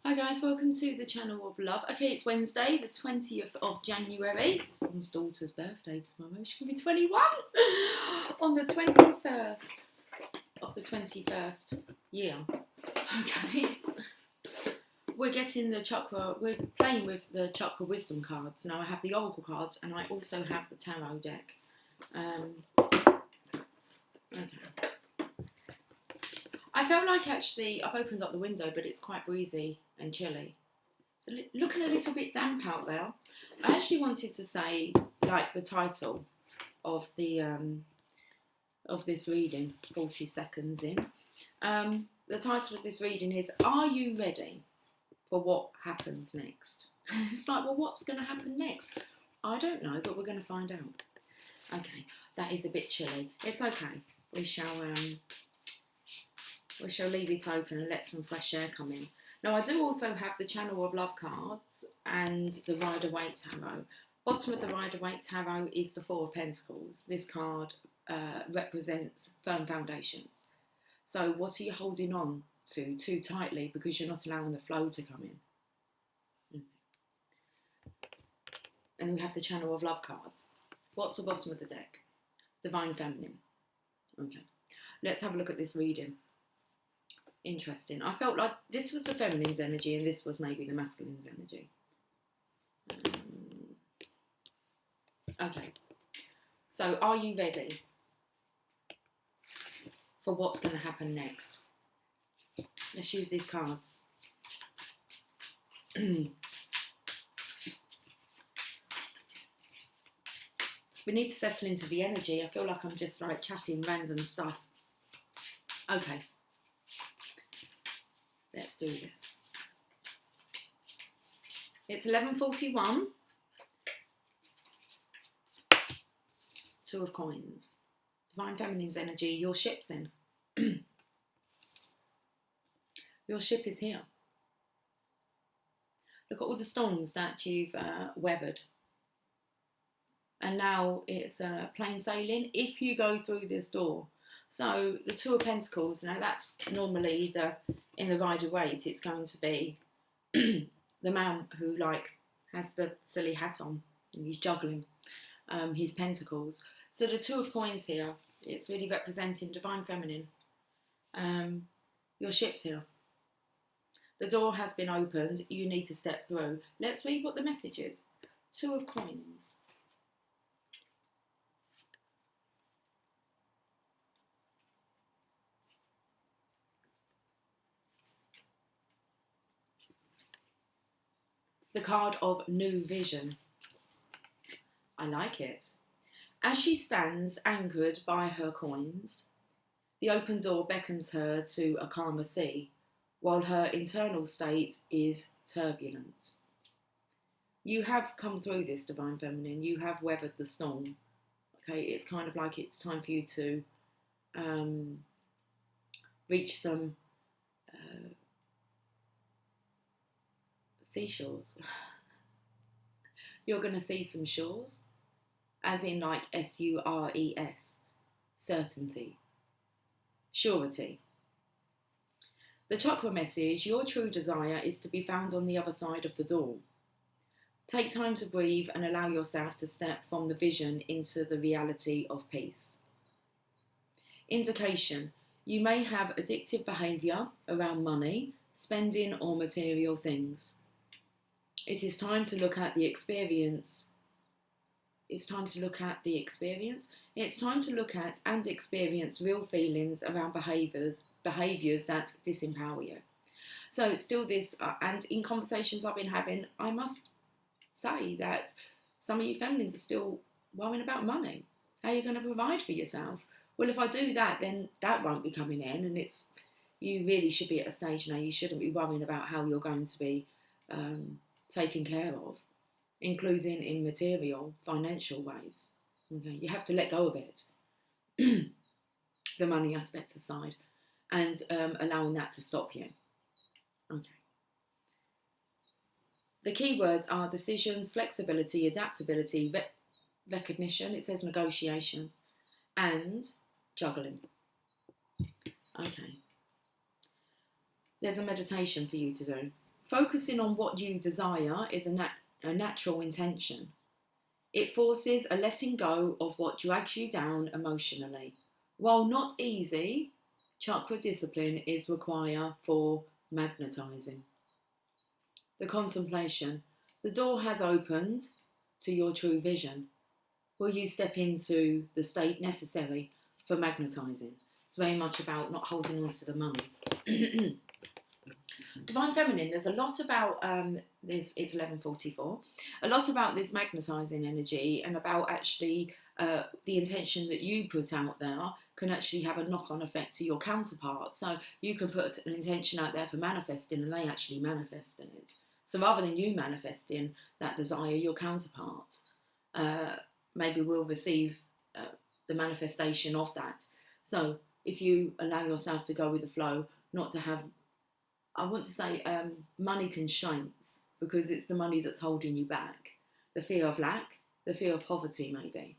Hi guys, welcome to the channel of love. Okay, it's Wednesday, the 20th of January. It's one's daughter's birthday tomorrow. She can be 21 on the 21st of the 21st year. Okay. We're getting the Chakra, we're playing with the Chakra wisdom cards. Now I have the Oracle cards and I also have the Tarot deck. Okay. I felt like actually, I've opened up the window, but it's quite breezy and chilly. It's looking a little bit damp out there. I actually wanted to say, like, the title of the of this reading, 40 seconds in. The title of this reading is, Are you ready for what happens next? It's like, well, what's going to happen next? I don't know, but we're going to find out. Okay, that is a bit chilly. It's okay. We shall leave it open and let some fresh air come in. Now, I do also have the Channel of Love cards and the Rider-Waite Tarot. Bottom of the Rider-Waite Tarot is the Four of Pentacles. This card represents firm foundations. So what are you holding on to too tightly because you're not allowing the flow to come in? And then we have the Channel of Love cards. What's the bottom of the deck? Divine Feminine. Okay, let's have a look at this reading. Interesting. I felt like this was the feminine's energy and this was maybe the masculine's energy. Okay. So, are you ready for what's going to happen next? Let's use these cards. We need to settle into the energy. I feel like I'm just like chatting random stuff. Okay. Let's do this. It's 11:41. Two of Coins. Divine Feminine's energy. Your ship's in. Your ship is here. Look at all the storms that you've weathered. And now it's plain sailing if you go through this door. So the Two of Pentacles, now that's normally in the Rider-Waite, it's going to be the man who like has the silly hat on and he's juggling his pentacles. So the Two of Coins here, it's really representing Divine Feminine. Your ship's here. The door has been opened. You need to step through. Let's read what the message is. Two of Coins. The card of New Vision. I like it. As she stands anchored by her coins, the open door beckons her to a calmer sea, while her internal state is turbulent. You have come through this, Divine Feminine. You have weathered the storm. Okay, it's kind of like it's time for you to reach some seashores. You're going to see some shores, as in like S-U-R-E-S, certainty, surety. The chakra message, your true desire is to be found on the other side of the door. Take time to breathe and allow yourself to step from the vision into the reality of peace. Indication, you may have addictive behaviour around money, spending or material things. It is time to look at the experience. It's time to look at the experience. It's time to look at and experience real feelings around behaviours that disempower you. So it's still this, and in conversations I've been having, I must say that some of you feminines are still worrying about money. How are you going to provide for yourself? Well, if I do that, then that won't be coming in, and you really should be at a stage now. You shouldn't be worrying about how you're going to be taken care of, including in material, financial ways. Okay, you have to let go of it, the money aspect aside, and allowing that to stop you. Okay. The key words are decisions, flexibility, adaptability, recognition. It says negotiation, and juggling. Okay. There's a meditation for you to do. Focusing on what you desire is a natural intention. It forces a letting go of what drags you down emotionally. While not easy, chakra discipline is required for magnetizing. The contemplation. The door has opened to your true vision. Will you step into the state necessary for magnetizing? It's very much about not holding on to the money. Divine Feminine, there's a lot about this, it's 11:44, a lot about this magnetizing energy, and about actually the intention that you put out there can actually have a knock-on effect to your counterpart. So you can put an intention out there for manifesting and they actually manifest it. So rather than you manifesting that desire, your counterpart maybe will receive the manifestation of that. So if you allow yourself to go with the flow, not to have, I want to say, money constraints, because it's the money that's holding you back. The fear of lack, the fear of poverty, maybe.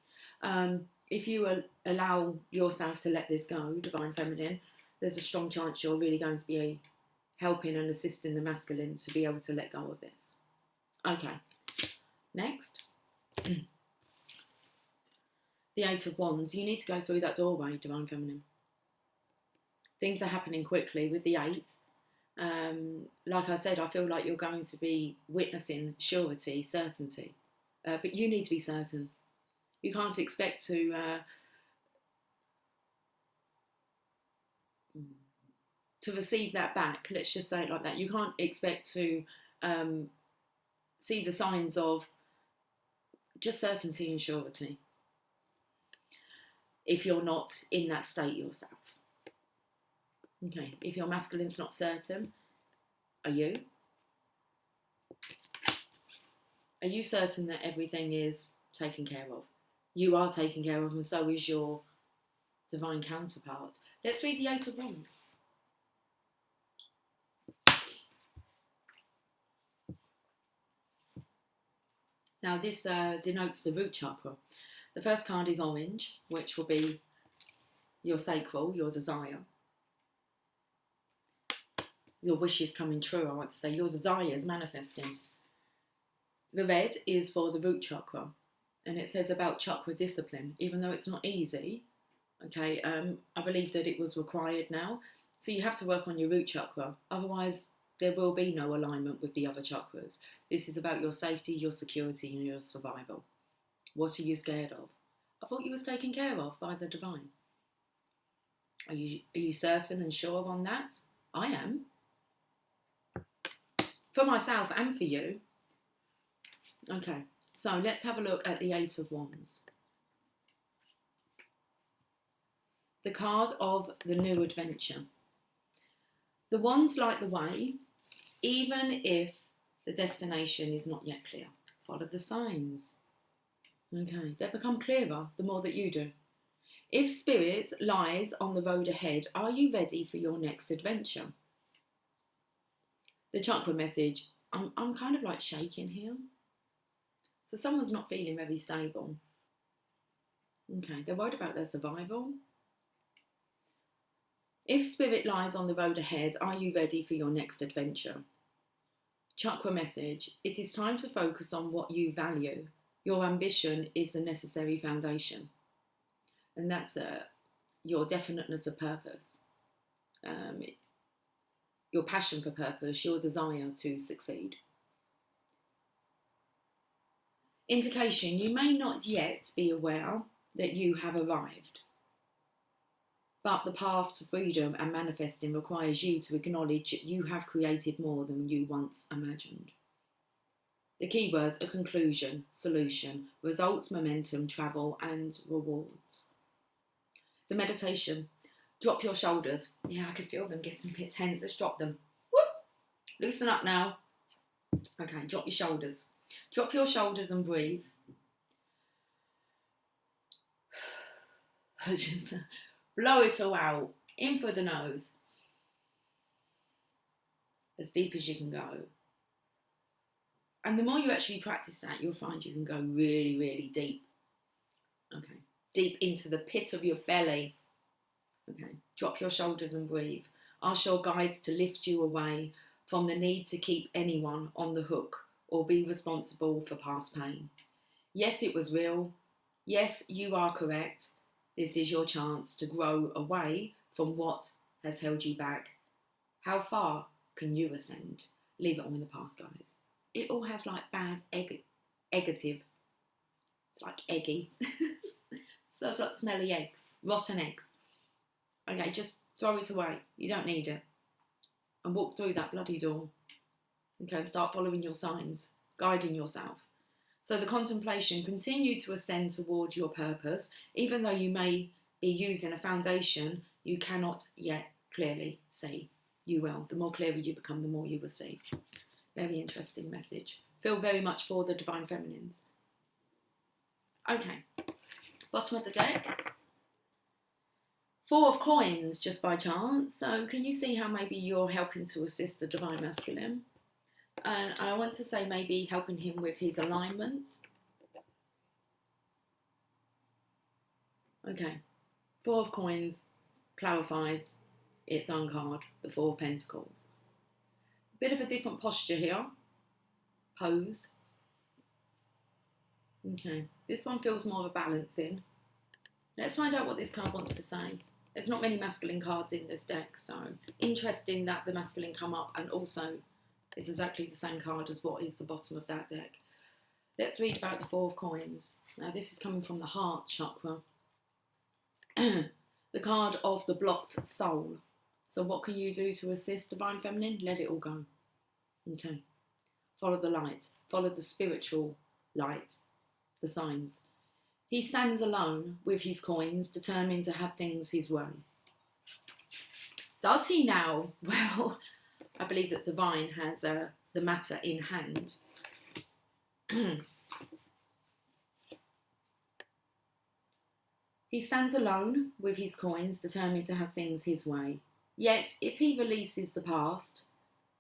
If you allow yourself to let this go, Divine Feminine, there's a strong chance you're really going to be helping and assisting the masculine to be able to let go of this. Okay, next. The Eight of Wands. You need to go through that doorway, Divine Feminine. Things are happening quickly with the Eight. Like I said, I feel like you're going to be witnessing surety, certainty. But you need to be certain. You can't expect to receive that back. Let's just say it like that. You can't expect to see the signs of just certainty and surety if you're not in that state yourself. Okay, if your masculine's not certain, are you? Are you certain that everything is taken care of? You are taken care of, and so is your divine counterpart. Let's read the Eight of Wands. Now this denotes the root chakra. The first card is orange, which will be your sacral, your desire. Your wishes coming true, I want to say. Your desires manifesting. The red is for the root chakra. And it says about chakra discipline. Even though it's not easy, okay, I believe that it was required now. So you have to work on your root chakra. Otherwise, there will be no alignment with the other chakras. This is about your safety, your security, and your survival. What are you scared of? I thought you was taken care of by the divine. Are you certain and sure on that? I am. For myself and for you. Okay, so let's have a look at the Eight of Wands. The card of the new adventure. The wands light the way, even if the destination is not yet clear. Follow the signs. Okay, they become clearer the more that you do. If spirit lies on the road ahead, are you ready for your next adventure? The chakra message, I'm kind of like shaking here. So someone's not feeling very stable. Okay, they're worried about their survival. If spirit lies on the road ahead, are you ready for your next adventure? Chakra message, it is time to focus on what you value. Your ambition is the necessary foundation. And that's your definiteness of purpose. Your passion for purpose, your desire to succeed. Indication, you may not yet be aware that you have arrived, but the path to freedom and manifesting requires you to acknowledge that you have created more than you once imagined. The keywords are conclusion, solution, results, momentum, travel, and rewards. The meditation, drop your shoulders. Yeah, I can feel them getting a bit tense. Let's drop them. Whoop. Loosen up now. Okay, drop your shoulders. Drop your shoulders and breathe. Just blow it all out. In through the nose. As deep as you can go. And the more you actually practice that, you'll find you can go really, really deep. Okay. Deep into the pit of your belly. Okay. Drop your shoulders and breathe. Ask your guides to lift you away from the need to keep anyone on the hook or be responsible for past pain. Yes, it was real. Yes, you are correct. This is your chance to grow away from what has held you back. How far can you ascend? Leave it all in the past, guys. It all has like bad eggative. It's like eggy. Smells like smelly eggs, rotten eggs. Okay, just throw it away. You don't need it. And walk through that bloody door. Okay, and start following your signs, guiding yourself. So the contemplation, continue to ascend toward your purpose, even though you may be using a foundation you cannot yet clearly see. You will. The more clearer you become, the more you will see. Very interesting message. Feel very much for the Divine Feminines. Okay, bottom of the deck. 4 of Coins, just by chance. So can you see how maybe you're helping to assist the Divine Masculine? And I want to say maybe helping him with his alignment. Okay, 4 of Coins clarifies its own card, the 4 of Pentacles. Bit of a different posture here. Pose. Okay, this one feels more of a balancing. Let's find out what this card wants to say. There's not many masculine cards in this deck, so interesting that the masculine come up and also it's exactly the same card as what is the bottom of that deck. Let's read about the 4 of Coins. Now this is coming from the heart chakra. The card of the blocked soul. So what can you do to assist Divine Feminine? Let it all go. Okay. Follow the light. Follow the spiritual light. The signs. He stands alone with his coins, determined to have things his way. Does he now? Well, I believe that Divine has the matter in hand. He stands alone with his coins, determined to have things his way. Yet, if he releases the past,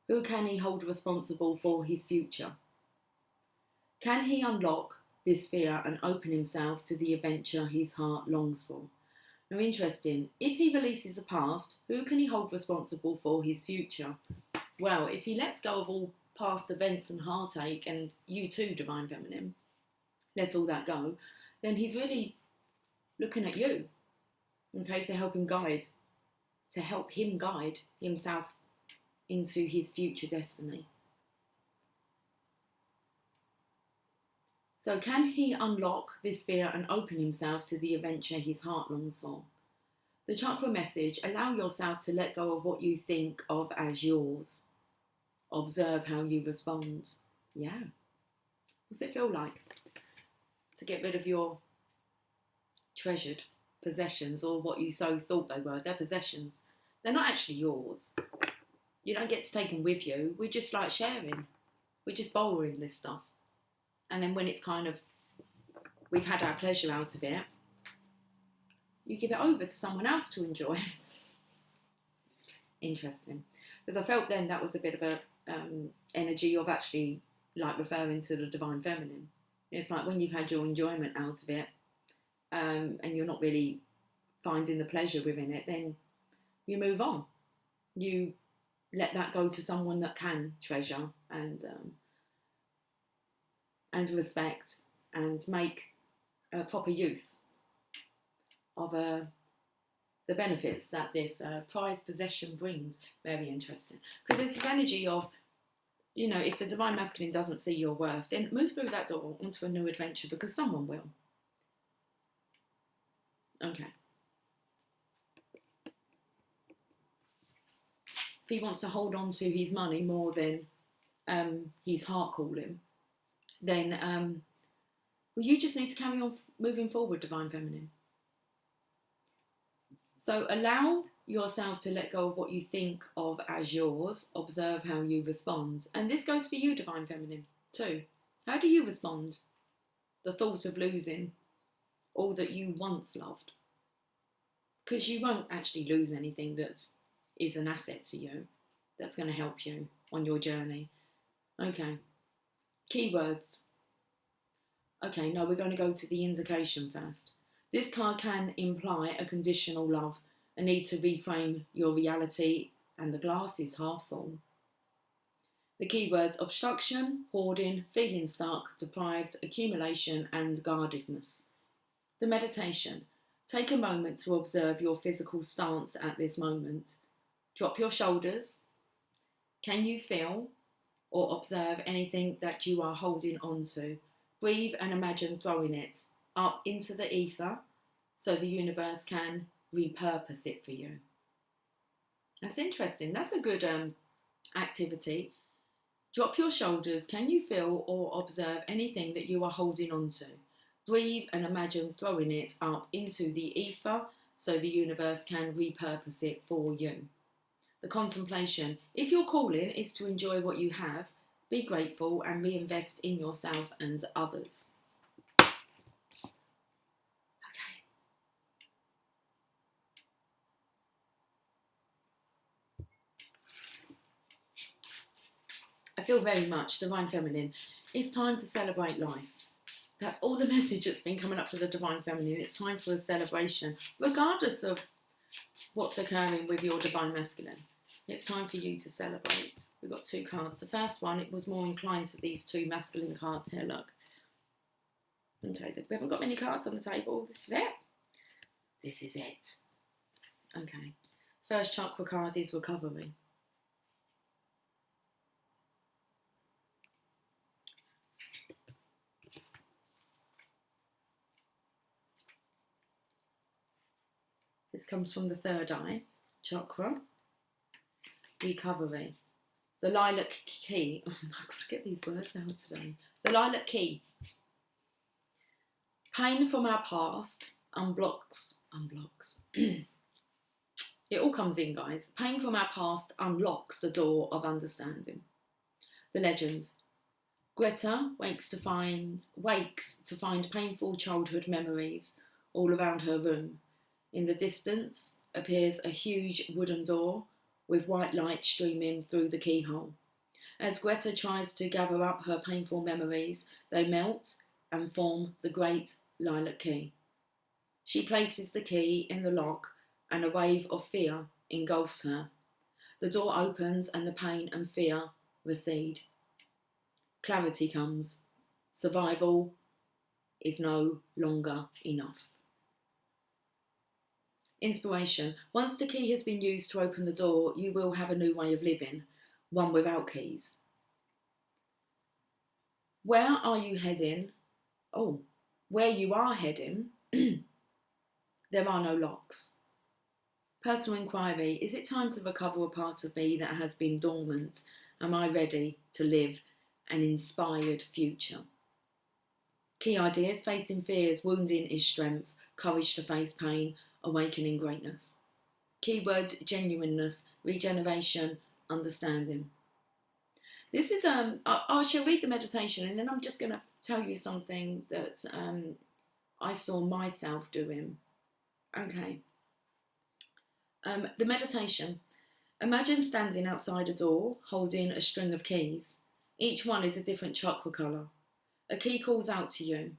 who can he hold responsible for his future? Can he unlock this fear and open himself to the adventure his heart longs for? Now, interesting, if he releases the past, who can he hold responsible for his future? Well, if he lets go of all past events and heartache, and you too, Divine Feminine, let all that go, then he's really looking at you, okay, to help him guide himself into his future destiny. So can he unlock this fear and open himself to the adventure his heart longs for? The chakra message, allow yourself to let go of what you think of as yours. Observe how you respond. Yeah. What's it feel like to get rid of your treasured possessions, or what you so thought they were? They're possessions. They're not actually yours. You don't get to take them with you. We're just like sharing. We're just borrowing this stuff. And then when it's kind of, we've had our pleasure out of it, you give it over to someone else to enjoy. Interesting. Because I felt then that was a bit of a energy of actually like referring to the Divine Feminine. It's like when you've had your enjoyment out of it, and you're not really finding the pleasure within it, then you move on. You let that go to someone that can treasure and respect and make proper use of the benefits that this prized possession brings. Very interesting. Because there's this energy of, you know, if the Divine Masculine doesn't see your worth, then move through that door onto a new adventure, because someone will. Okay. If he wants to hold on to his money more than his heart calling, then well, you just need to carry on moving forward, Divine Feminine. So allow yourself to let go of what you think of as yours. Observe how you respond. And this goes for you, Divine Feminine, too. How do you respond? The thought of losing all that you once loved. Because you won't actually lose anything that is an asset to you, that's going to help you on your journey. Okay. Keywords. Okay, no, we're going to go to the indication first. This card can imply a conditional love, a need to reframe your reality, and the glass is half full. The keywords obstruction, hoarding, feeling stuck, deprived, accumulation, and guardedness. The meditation. Take a moment to observe your physical stance at this moment. Drop your shoulders. Can you feel or observe anything that you are holding on to? Breathe and imagine throwing it up into the ether so the universe can repurpose it for you. That's interesting. That's a good activity. Drop your shoulders. Can you feel or observe anything that you are holding on to? Breathe and imagine throwing it up into the ether so the universe can repurpose it for you. The contemplation. If your calling is to enjoy what you have, be grateful and reinvest in yourself and others. Okay. I feel very much, Divine Feminine, it's time to celebrate life. That's all the message that's been coming up for the Divine Feminine. It's time for a celebration, regardless of what's occurring with your Divine Masculine. It's time for you to celebrate. We've got 2 cards. The first one, it was more inclined to these 2 masculine cards here, look. Okay, we haven't got many cards on the table. This is it. This is it. Okay. First chakra card is recovery. This comes from the 3rd eye chakra. Recovery. The lilac key. Oh, I've got to get these words out today. The lilac key. Pain from our past unblocks. It all comes in, guys. Pain from our past unlocks the door of understanding. The legend. Greta wakes to find painful childhood memories all around her room. In the distance appears a huge wooden door with white light streaming through the keyhole. As Greta tries to gather up her painful memories, they melt and form the great lilac key. She places the key in the lock and a wave of fear engulfs her. The door opens and the pain and fear recede. Clarity comes. Survival is no longer enough. Inspiration. Once the key has been used to open the door, you will have a new way of living, one without keys. Where are you heading? Oh, where you are heading, there are no locks. Personal inquiry. Is it time to recover a part of me that has been dormant? Am I ready to live an inspired future? Key ideas. Facing fears. Wounding is strength. Courage to face pain. Awakening greatness. Keyword genuineness, regeneration, understanding. This is I shall read the meditation and then I'm just going to tell you something that I saw myself doing. Okay. The meditation. Imagine standing outside a door holding a string of keys. Each one is a different chakra colour. A key calls out to you.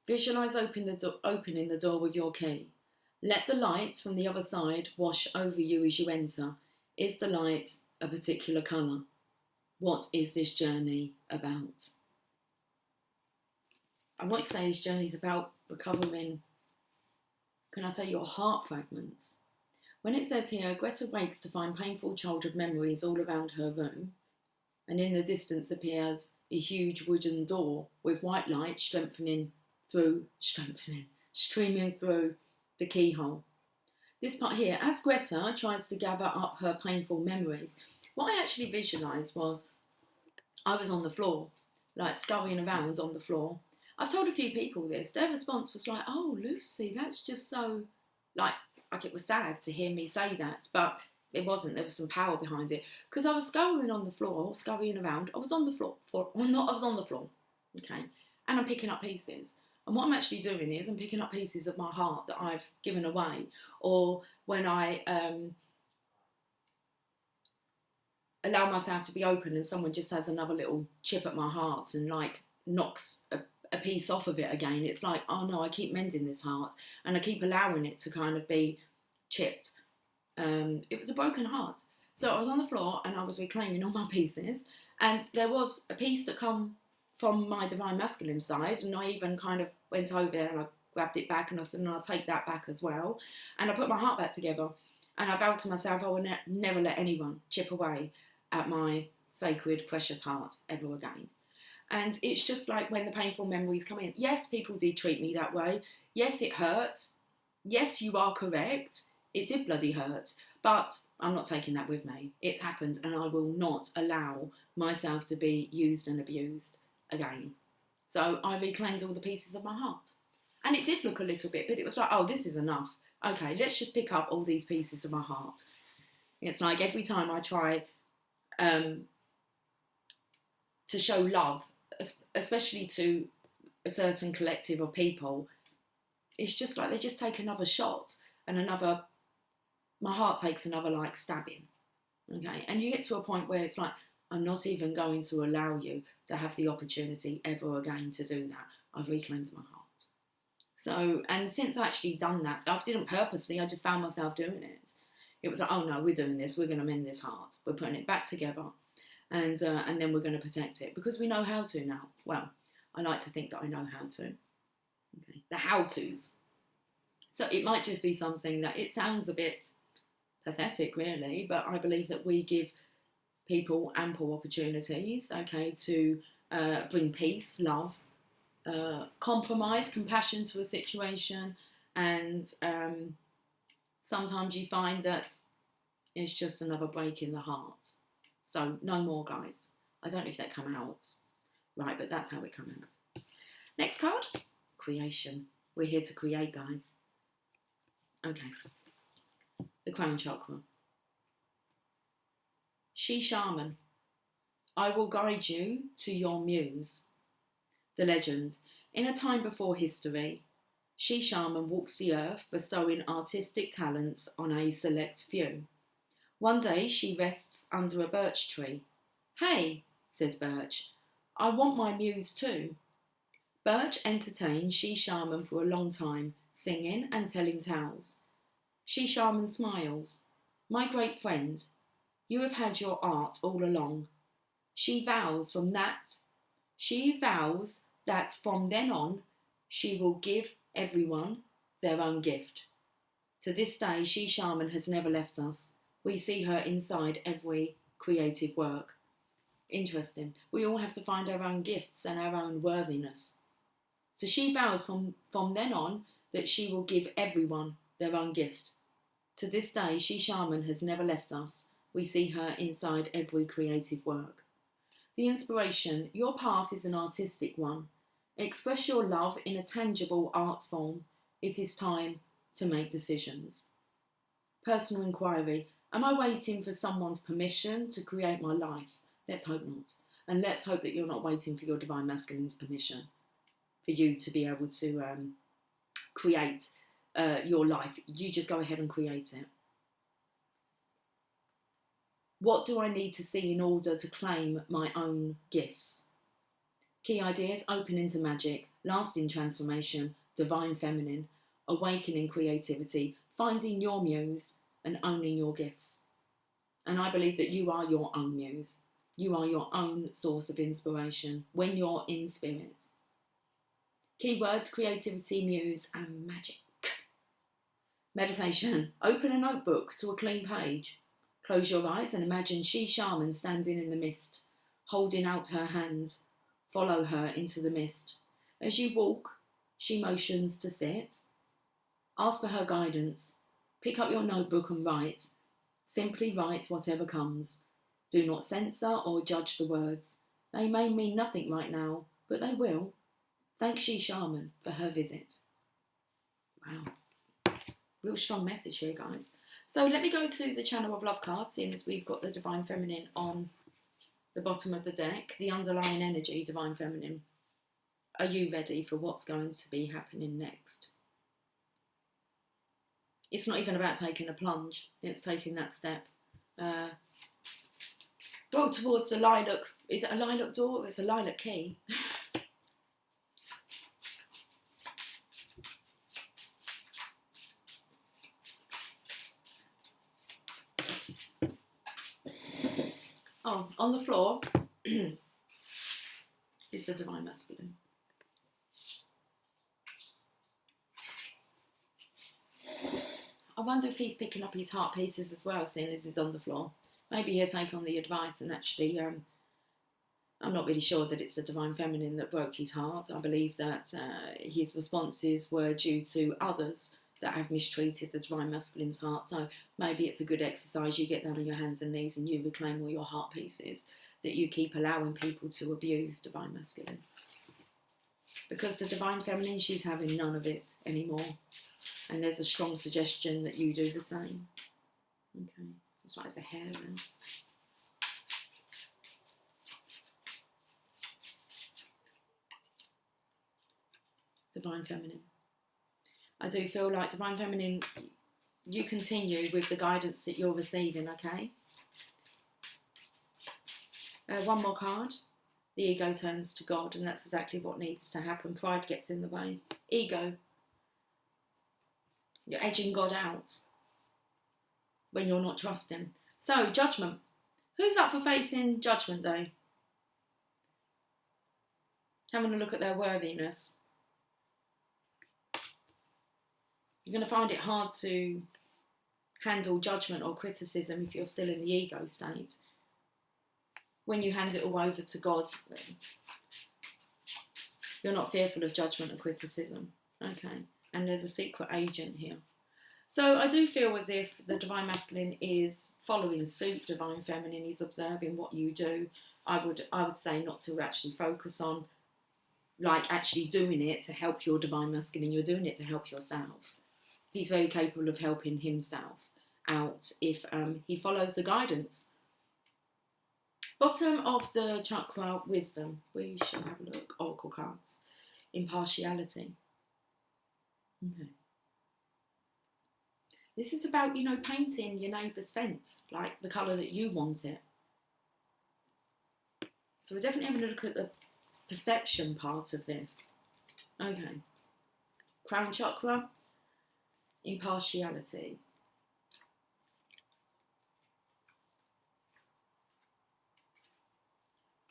Visualise opening the door with your key. Let the light from the other side wash over you as you enter. Is the light a particular colour? What is this journey about? I want to say this journey is about recovering, can I say, your heart fragments. When it says here, Greta wakes to find painful childhood memories all around her room, and in the distance appears a huge wooden door with white light streaming through the keyhole. This part here, as Greta tries to gather up her painful memories, what I actually visualised was I was on the floor, like scurrying around on the floor. I've told a few people this. Their response was like, oh, Lucy, that's just so, like it was sad to hear me say that, but it wasn't. There was some power behind it. Because I was scurrying on the floor, scurrying around. I was on the floor, okay? And I'm picking up pieces. And what I'm actually doing is I'm picking up pieces of my heart that I've given away. Or when I allow myself to be open and someone just has another little chip at my heart and like knocks a piece off of it again, it's like, oh no, I keep mending this heart and I keep allowing it to kind of be chipped. It was a broken heart. So I was on the floor and I was reclaiming all my pieces And there was a piece that come from my divine masculine side, and I even kind of went over there and I grabbed it back and I said, no, I'll take that back as well. And I put my heart back together, and I vowed to myself I will never let anyone chip away at my sacred, precious heart ever again. And it's just like when the painful memories come in. Yes, people did treat me that way. Yes, it hurt. Yes, you are correct. It did bloody hurt. But I'm not taking that with me. It's happened, and I will not allow myself to be used and abused again. So I reclaimed all the pieces of my heart. And it did look a little bit, but it was like, oh, this is enough. Okay, let's just pick up all these pieces of my heart. It's like every time I try to show love, especially to a certain collective of people, it's just like they just take another shot and another, my heart takes another like stabbing. Okay, and you get to a point where it's like, I'm not even going to allow you to have the opportunity ever again to do that. I've reclaimed my heart. So, and since I actually done that, I didn't purposely, I just found myself doing it. It was like, oh no, we're doing this, we're going to mend this heart. We're putting it back together, and then we're going to protect it because we know how to now. Well, I like to think that I know how to. Okay. The how-tos. So it might just be something that it sounds a bit pathetic really, but I believe that we give people ample opportunities, okay, to bring peace, love, compromise, compassion to a situation, and sometimes you find that it's just another break in the heart. So no more, guys. I don't know if that come out right, but that's how it come out. Next card, creation. We're here to create, guys. Okay. The crown chakra. She shaman. I will guide you to your muse. The legend. In a time before history, she shaman walks the earth, bestowing artistic talents on a select few. One day she rests under a birch tree. Hey, says Birch, I want my muse too. Birch entertained she shaman for a long time, singing and telling tales. She shaman smiles. My great friend, you have had your art all along. She vows that from then on, she will give everyone their own gift. To this day, she shaman has never left us. We see her inside every creative work. Interesting. We all have to find our own gifts and our own worthiness. So she vows from then on that she will give everyone their own gift. To this day, she shaman has never left us. We see her inside every creative work. The inspiration. Your path is an artistic one. Express your love in a tangible art form. It is time to make decisions. Personal inquiry. Am I waiting for someone's permission to create my life? Let's hope not. And let's hope that you're not waiting for your divine masculine's permission for you to be able to create your life. You just go ahead and create it. What do I need to see in order to claim my own gifts? Key ideas: opening to magic, lasting transformation, divine feminine, awakening creativity, finding your muse, and owning your gifts. And I believe that you are your own muse. You are your own source of inspiration when you're in spirit. Keywords: creativity, muse, and magic. Meditation. Open a notebook to a clean page. Close your eyes and imagine she shaman standing in the mist, holding out her hand. Follow her into the mist. As you walk, she motions to sit. Ask for her guidance. Pick up your notebook and write. Simply write whatever comes. Do not censor or judge the words. They may mean nothing right now, but they will. Thank she shaman for her visit. Wow. Real strong message here, guys. So let me go to the Channel of Love card, seeing as we've got the Divine Feminine on the bottom of the deck. The underlying energy, Divine Feminine. Are you ready for what's going to be happening next? It's not even about taking a plunge. It's taking that step. Go towards the lilac. Is it a lilac door? It's a lilac key. Oh, on the floor, It's the Divine Masculine. I wonder if he's picking up his heart pieces as well, seeing as he's on the floor. Maybe he'll take on the advice and actually, I'm not really sure that it's the Divine Feminine that broke his heart. I believe that his responses were due to others that have mistreated the Divine Masculine's heart. So maybe it's a good exercise. You get down on your hands and knees and you reclaim all your heart pieces that you keep allowing people to abuse Divine Masculine. Because the Divine Feminine, she's having none of it anymore. And there's a strong suggestion that you do the same. Okay, it's like there's a hair now. Divine Feminine. I do feel like Divine Feminine, you continue with the guidance that you're receiving, okay? One more card. The ego turns to God, and that's exactly what needs to happen. Pride gets in the way. Ego. You're edging God out when you're not trusting. So, judgment. Who's up for facing Judgment Day? Having a look at their worthiness. You're going to find it hard to handle judgment or criticism if you're still in the ego state. When you hand it all over to God, you're not fearful of judgment and criticism. Okay. And there's a secret agent here. So I do feel as if the Divine Masculine is following suit. Divine Feminine is observing what you do. I would say not to actually focus on like actually doing it to help your Divine Masculine. You're doing it to help yourself. He's very capable of helping himself out if he follows the guidance. Bottom of the chakra, wisdom. We shall have a look. Oracle cards. Impartiality. Okay. This is about, painting your neighbour's fence, like the colour that you want it. So we're definitely having a look at the perception part of this. Okay. Crown chakra. Impartiality.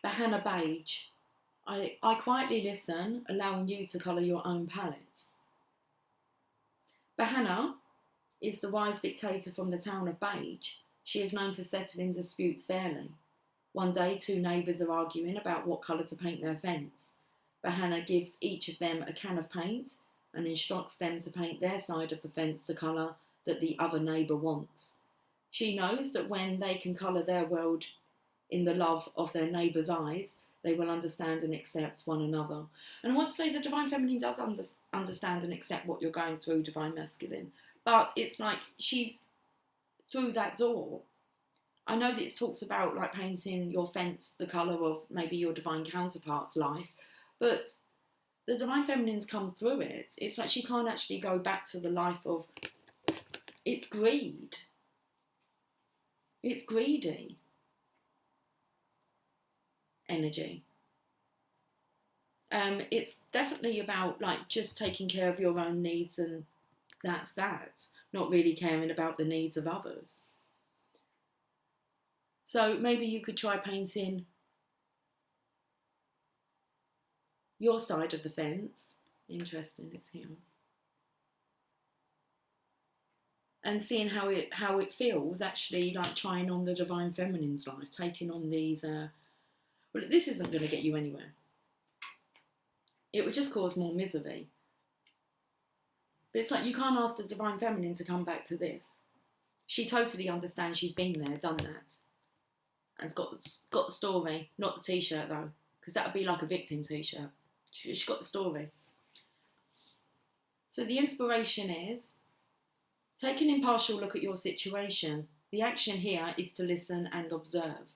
Bahana beige. I quietly listen, allowing you to colour your own palette. Bahana is the wise dictator from the town of Beige. She is known for settling disputes fairly. One day, two neighbours are arguing about what colour to paint their fence. Bahana gives each of them a can of paint and instructs them to paint their side of the fence the colour that the other neighbour wants. She knows that when they can colour their world in the love of their neighbour's eyes, they will understand and accept one another. And I want to say the Divine Feminine does understand and accept what you're going through, Divine Masculine. But it's like she's through that door. I know that it talks about like painting your fence the colour of maybe your divine counterpart's life, but the Divine Feminine's come through it. It's like she can't actually go back to the life of... It's greed. It's greedy energy. It's definitely about like just taking care of your own needs, and that's that. Not really caring about the needs of others. So maybe you could try painting your side of the fence. Interesting, it's here. And seeing how it feels actually like trying on the Divine Feminine's life, taking on these... well, this isn't going to get you anywhere. It would just cause more misery. But it's like you can't ask the Divine Feminine to come back to this. She totally understands. She's been there, done that. And it's got the story. Not the t-shirt though, because that would be like a victim t-shirt. She's got the story. So the inspiration is, take an impartial look at your situation. The action here is to listen and observe.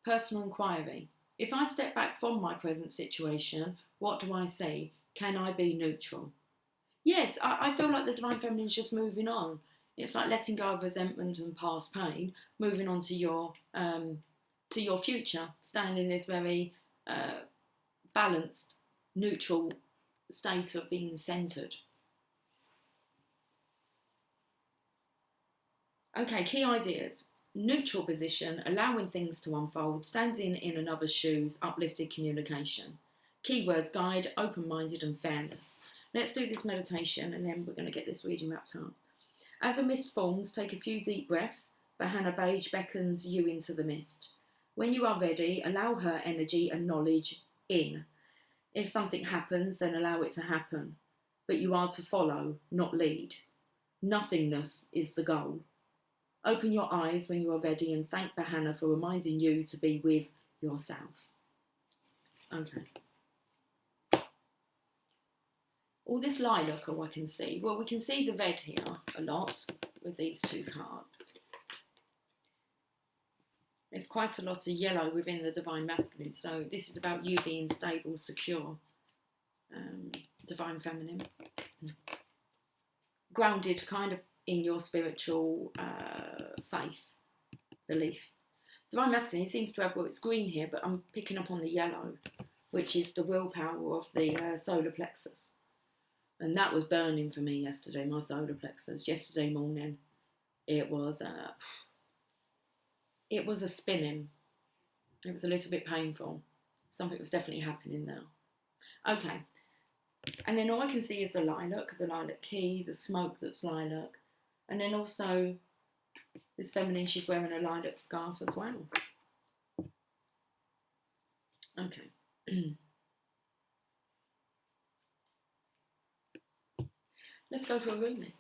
Personal inquiry. If I step back from my present situation, what do I see? Can I be neutral? Yes, I feel like the Divine Feminine is just moving on. It's like letting go of resentment and past pain, moving on to your future, staying in this very balanced, neutral state of being centred. Okay, key ideas. neutral position, allowing things to unfold, standing in another's shoes, uplifted communication. Keywords: guide, open-minded and fairness. Let's do this meditation and then we're going to get this reading wrapped up. As a mist forms, take a few deep breaths. Bahana Beige beckons you into the mist. When you are ready, allow her energy and knowledge in. If something happens, then allow it to happen. But you are to follow, not lead. Nothingness is the goal. Open your eyes when you are ready and thank Bahana for reminding you to be with yourself. Okay. All this lilac, I can see. Well, we can see the red here a lot with these two cards. There's quite a lot of yellow within the Divine Masculine. So this is about you being stable, secure. Divine Feminine. Grounded kind of in your spiritual faith, belief. Divine Masculine seems to have, well, it's green here, but I'm picking up on the yellow, which is the willpower of the solar plexus. And that was burning for me yesterday, my solar plexus. Yesterday morning, it was a spinning. It was a little bit painful. Something was definitely happening there. Okay. And then all I can see is the lilac key, the smoke that's lilac. And then also this feminine, she's wearing a lilac scarf as well. Okay. Let's go to a room then.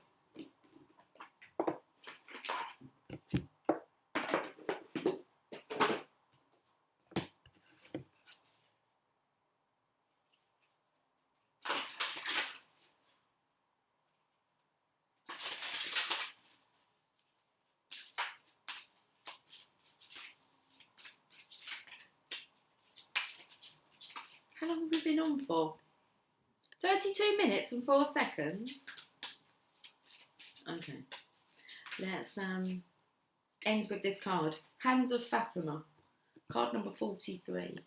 How long have we been on for? 32 minutes and 4 seconds. Okay. Let's end with this card. Hands of Fatima. Card number 43.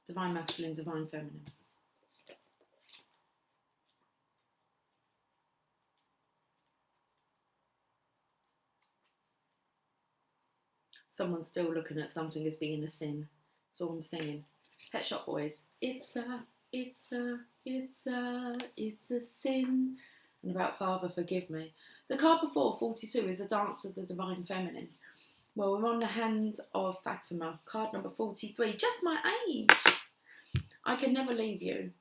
Divine Masculine, Divine Feminine. Someone's still looking at something as being a sin. So I'm singing. Pet Shop Boys. It's a sin. And about Father, forgive me. The card before, 42, is a dance of the Divine Feminine. Well, we're on the Hands of Fatima, card number 43. Just my age. I can never leave you.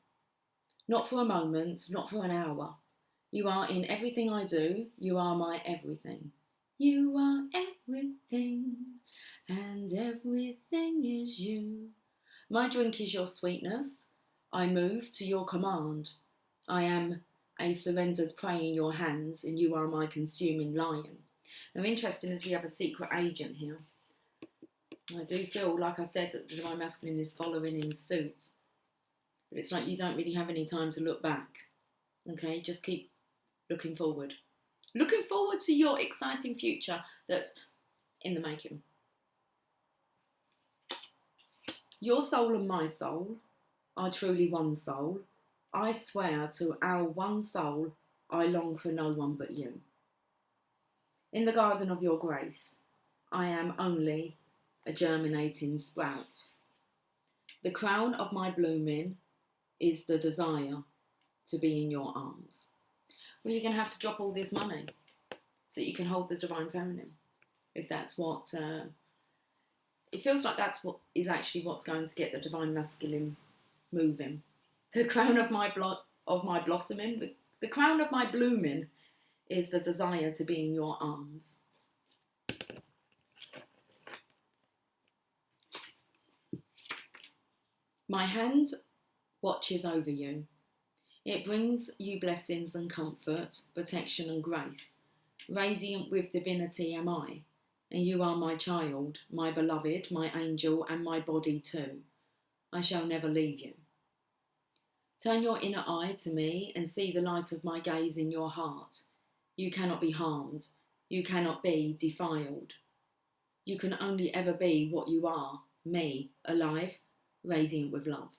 Not for a moment, not for an hour. You are in everything I do. You are my everything. You are everything, and everything is you. My drink is your sweetness. I move to your command. I am a surrendered prey in your hands, and you are my consuming lion. Now, interesting as we have a secret agent here. I do feel, like I said, that the Divine Masculine is following in suit. But it's like you don't really have any time to look back. Okay, just keep looking forward. Looking forward to your exciting future that's in the making. Your soul and my soul are truly one soul. I swear to our one soul, I long for no one but you. In the garden of your grace, I am only a germinating sprout. The crown of my blooming is the desire to be in your arms. Well, you're going to have to drop all this money so that you can hold the Divine Feminine. If that's what... it feels like that's what is actually what's going to get the Divine Masculine moving. The crown of my blossoming, the crown of my blooming is the desire to be in your arms. My hand watches over you. It brings you blessings and comfort, protection and grace. Radiant with divinity am I, and you are my child, my beloved, my angel, and my body too. I shall never leave you. Turn your inner eye to me and see the light of my gaze in your heart. You cannot be harmed. You cannot be defiled. You can only ever be what you are, me, alive, radiant with love.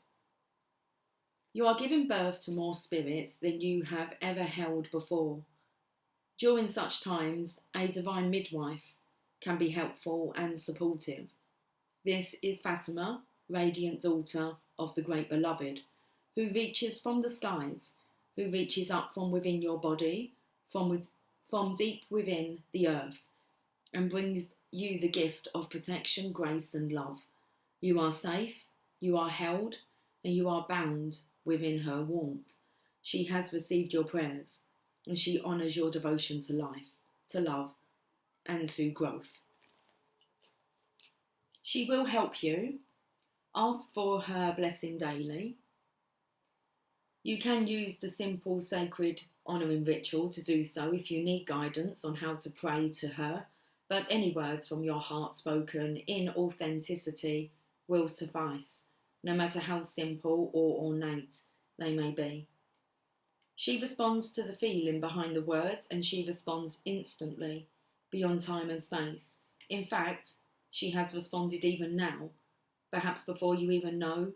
You are giving birth to more spirits than you have ever held before. During such times, a divine midwife can be helpful and supportive. This is Fatima, radiant daughter of the Great Beloved, who reaches from the skies, who reaches up from within your body, from deep within the earth, and brings you the gift of protection, grace, and love. You are safe, you are held, and you are bound within her warmth. She has received your prayers, and she honours your devotion to life, to love, and to growth. She will help you. Ask for her blessing daily. You can use the simple sacred honouring ritual to do so if you need guidance on how to pray to her, but any words from your heart spoken in authenticity will suffice, no matter how simple or ornate they may be. She responds to the feeling behind the words, and she responds instantly, beyond time and space. In fact, she has responded even now, perhaps before you even know,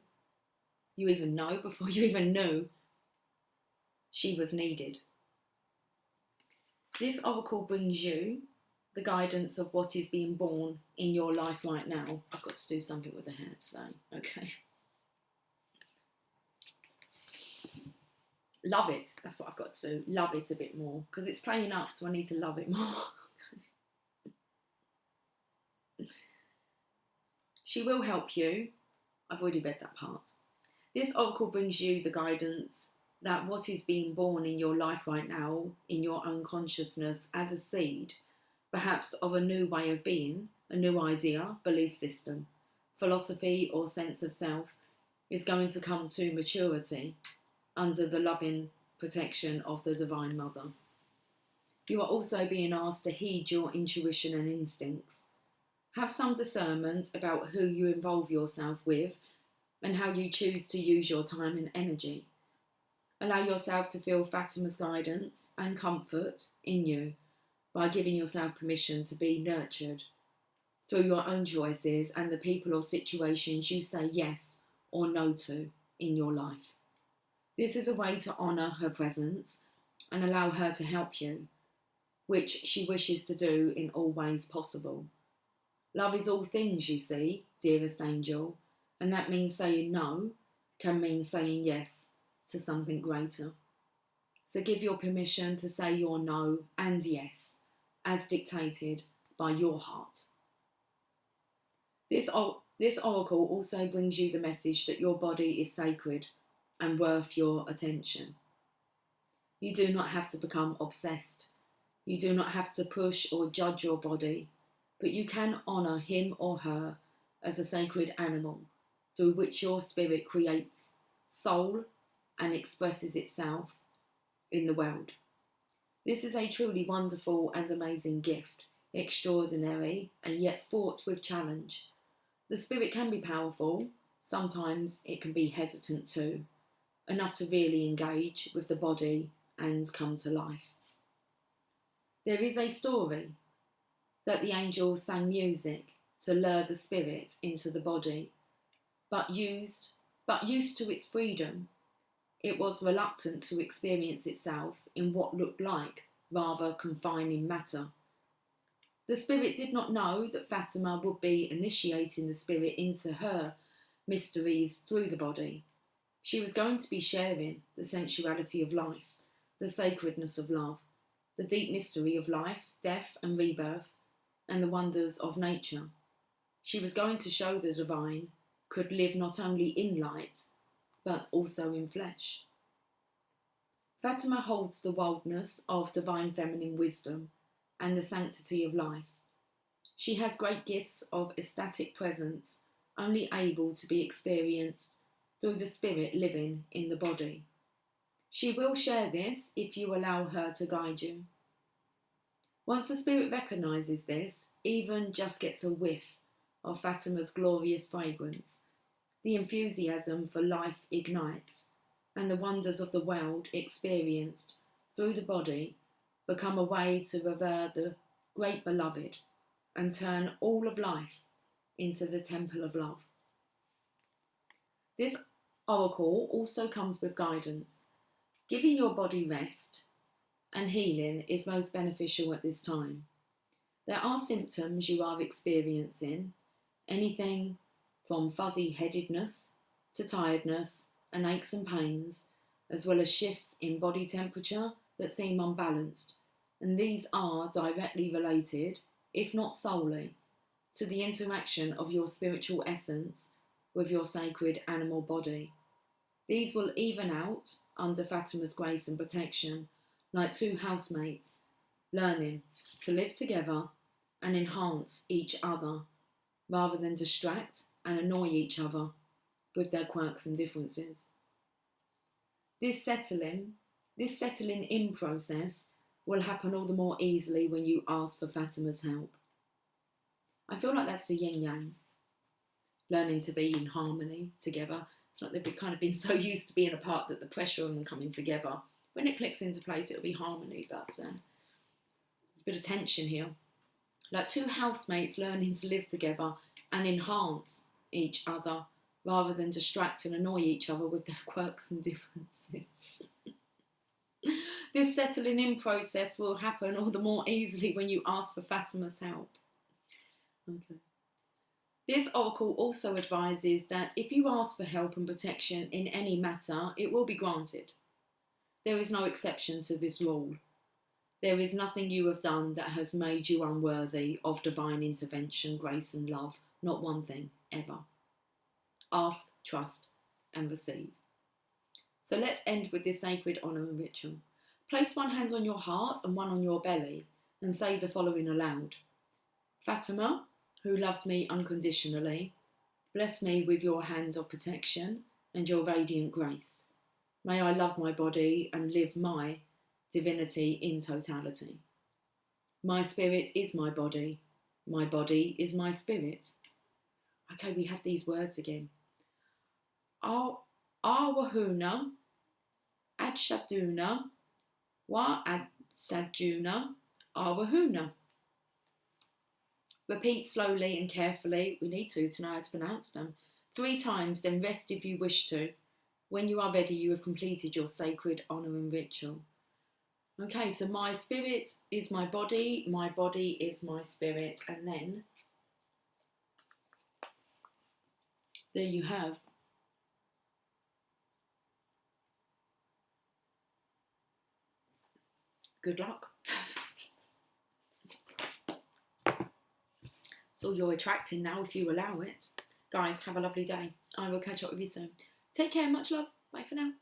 before you even knew she was needed. This oracle brings you the guidance of what is being born in your life right now. I've got to do something with the hair today, okay. Love it, that's what I've got to do, love it a bit more, because it's playing up, so I need to love it more. She will help you. I've already read that part. This oracle brings you the guidance that what is being born in your life right now, in your own consciousness, as a seed, perhaps of a new way of being, a new idea, belief system, philosophy or sense of self, is going to come to maturity under the loving protection of the Divine Mother. You are also being asked to heed your intuition and instincts. Have some discernment about who you involve yourself with and how you choose to use your time and energy. Allow yourself to feel Fatima's guidance and comfort in you by giving yourself permission to be nurtured through your own choices and the people or situations you say yes or no to in your life. This is a way to honour her presence and allow her to help you, which she wishes to do in all ways possible. Love is all things, you see, dearest angel, and that means saying no can mean saying yes to something greater. So give your permission to say your no and yes, as dictated by your heart. This oracle also brings you the message that your body is sacred and worth your attention. You do not have to become obsessed. You do not have to push or judge your body, but you can honour him or her as a sacred animal through which your spirit creates soul and expresses itself in the world. This is a truly wonderful and amazing gift, extraordinary and yet fraught with challenge. The spirit can be powerful, sometimes it can be hesitant too, enough to really engage with the body and come to life. There is a story that the angels sang music to lure the spirit into the body, but used to its freedom, it was reluctant to experience itself in what looked like rather confining matter. The spirit did not know that Fatima would be initiating the spirit into her mysteries through the body. She was going to be sharing the sensuality of life, the sacredness of love, the deep mystery of life, death and rebirth, and the wonders of nature. She was going to show the divine could live not only in light, but also in flesh. Fatima holds the wildness of divine feminine wisdom and the sanctity of life. She has great gifts of ecstatic presence, only able to be experienced through the spirit living in the body. She will share this if you allow her to guide you. Once the spirit recognises this, even just gets a whiff of Fatima's glorious fragrance, the enthusiasm for life ignites, and the wonders of the world experienced through the body become a way to revere the Great Beloved and turn all of life into the temple of love. This oracle also comes with guidance. Giving your body rest and healing is most beneficial at this time. There are symptoms you are experiencing, anything from fuzzy-headedness to tiredness and aches and pains, as well as shifts in body temperature that seem unbalanced, and these are directly related, if not solely, to the interaction of your spiritual essence with your sacred animal body. These will even out under Fatima's grace and protection, like two housemates, learning to live together and enhance each other, rather than distract and annoy each other with their quirks and differences. This settling in process will happen all the more easily when you ask for Fatima's help. I feel like that's the yin yang, learning to be in harmony together. It's like they've kind of been so used to being apart that the pressure on them coming together, when it clicks into place, it'll be harmony, but there's a bit of tension here. Like two housemates learning to live together and enhance each other rather than distract and annoy each other with their quirks and differences. This settling in process will happen all the more easily when you ask for Fatima's help. Okay. This oracle also advises that if you ask for help and protection in any matter, it will be granted. There is no exception to this rule. There is nothing you have done that has made you unworthy of divine intervention, grace and love. Not one thing, ever. Ask, trust and receive. So let's end with this sacred honour and ritual. Place one hand on your heart and one on your belly and say the following aloud. Fatima, who loves me unconditionally, bless me with your hand of protection and your radiant grace. May I love my body and live my divinity in totality. My spirit is my body is my spirit. Okay, we have these words again. Awahuna, Adshaduna, Wa Adsajuna, Awahuna. Repeat slowly and carefully. We need to know how to pronounce them. 3 times, then rest if you wish to. When you are ready, you have completed your sacred honour and ritual. Okay, so my spirit is my body is my spirit, and then there you have good luck. So you're attracting now if you allow it. Guys, have a lovely day. I will catch up with you soon. Take care, much love. Bye for now.